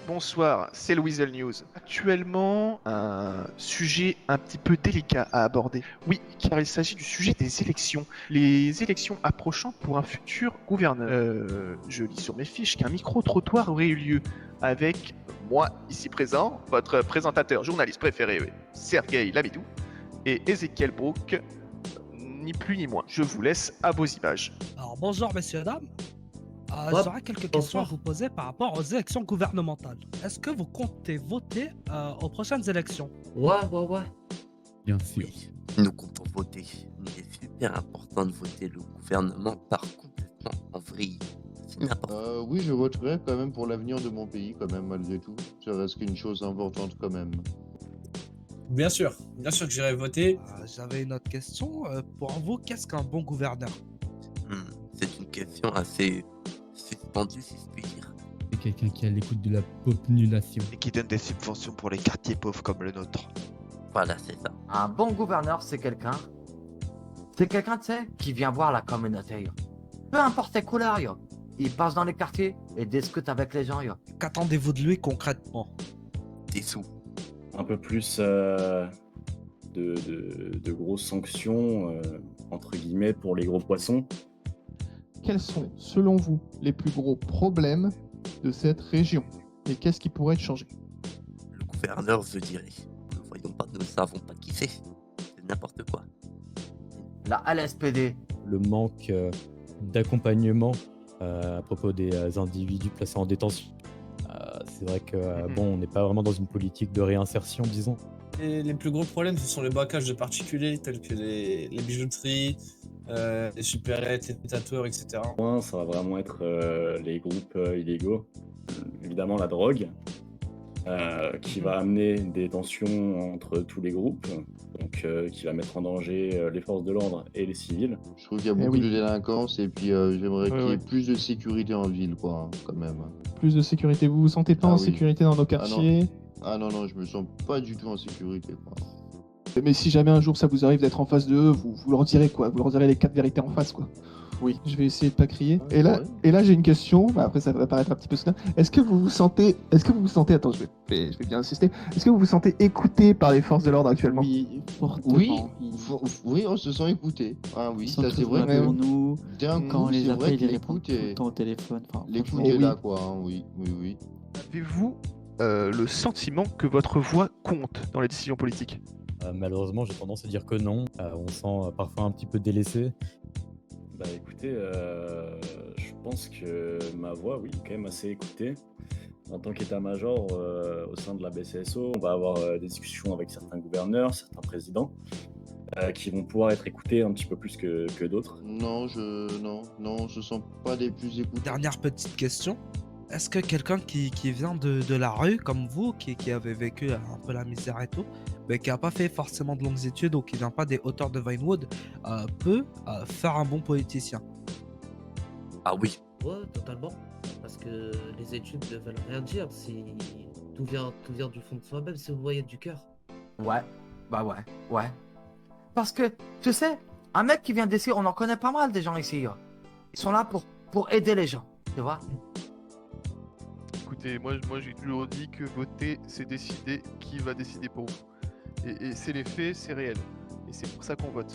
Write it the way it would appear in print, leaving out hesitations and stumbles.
Bonsoir, c'est le Weasel News. Actuellement, un sujet un petit peu délicat à aborder. Oui, car il s'agit du sujet des élections. Les élections approchant pour un futur gouverneur. Je lis sur mes fiches qu'un micro-trottoir aurait eu lieu avec moi, ici présent, votre présentateur journaliste préféré, Sergei Lavidou, et Ezekiel Brook, ni plus ni moins. Je vous laisse à vos images. Alors bonjour messieurs, dames. Ouais, J'aurais quelques questions à bonsoir. vous poser par rapport aux élections gouvernementales. Est-ce que vous comptez voter aux prochaines élections? Ouais. Bien sûr. Oui, nous comptons voter. Il est super important de voter. Le gouvernement part complètement en vrille. C'est n'importe quoi. Oui, je voterai quand même pour l'avenir de mon pays, quand même, malgré tout. Ça reste une chose importante, quand même. Bien sûr que j'irai voter. J'avais une autre question. Pour vous, qu'est-ce qu'un bon gouverneur? C'est une question assez suspendue, si je puis dire. C'est quelqu'un qui est à l'écoute de la population. Et qui donne des subventions pour les quartiers pauvres comme le nôtre. Voilà, c'est ça. Un bon gouverneur, c'est quelqu'un. C'est quelqu'un, tu sais, qui vient voir la communauté. Yo. Peu importe ses couleurs, yo. Il passe dans les quartiers et discute avec les gens, yo. Qu'attendez-vous de lui concrètement? Des sous. Un peu plus de grosses sanctions, entre guillemets, pour les gros poissons. Quels sont, selon vous, les plus gros problèmes de cette région? Et qu'est-ce qui pourrait être changé? Le gouverneur, je dirais. Nous ne voyons pas, nous ne savons pas qui c'est. C'est n'importe quoi. La LSPD. Le manque d'accompagnement à propos des individus placés en détention. C'est vrai que bon, on n'est pas vraiment dans une politique de réinsertion, disons. Et les plus gros problèmes, ce sont les braquages de particuliers, tels que les bijouteries, les supérettes, les tatoueurs, etc. Ça va vraiment être les groupes illégaux. Évidemment, la drogue, qui va amener des tensions entre tous les groupes, donc qui va mettre en danger les forces de l'ordre et les civils. Je trouve qu'il y a beaucoup de délinquance, et puis j'aimerais qu'il y ait plus de sécurité en ville, quoi, quand même. Plus de sécurité. Vous vous sentez pas en sécurité dans nos quartiers? Ah non, je me sens pas du tout en sécurité, quoi. Mais si jamais un jour ça vous arrive d'être en face d'eux, vous leur direz quoi? Vous leur direz les 4 vérités en face, quoi. Oui. Je vais essayer de pas crier. Et là j'ai une question, après ça va paraître un petit peu soudain. Est-ce que vous vous sentez, attends, je vais bien insister, est-ce que vous vous sentez écouté par les forces de l'ordre actuellement? Oui, fortement. Oui, on se sent écouté. Ah oui, ça c'est vrai. Pour nous, quand on les appelle, ils répondent tout le l'écoute temps au téléphone. Enfin, l'écoute est là, quoi, hein, oui. Avez-vous le sentiment que votre voix compte dans les décisions politiques? Malheureusement, j'ai tendance à dire que non. On se sent parfois un petit peu délaissé. Bah écoutez, je pense que ma voix, oui, est quand même assez écoutée. En tant qu'état-major au sein de la BCSO, on va avoir des discussions avec certains gouverneurs, certains présidents, qui vont pouvoir être écoutés un petit peu plus que d'autres. Non, je sens pas les plus écoutés. Dernière petite question. Est-ce que quelqu'un qui vient de la rue, comme vous, qui avait vécu un peu la misère et tout, mais qui n'a pas fait forcément de longues études ou qui vient pas des hauteurs de Vinewood, peut faire un bon politicien? Ah oui. Ouais, totalement. Parce que les études ne veulent rien dire si tout vient du fond de soi-même, si vous voyez du cœur. Ouais. Parce que, tu sais, un mec qui vient d'ici, on en connaît pas mal des gens ici, yo. Ils sont là pour aider les gens, tu vois. Écoutez, moi j'ai toujours dit que voter, c'est décider qui va décider pour vous. Et c'est les faits, c'est réel. Et c'est pour ça qu'on vote.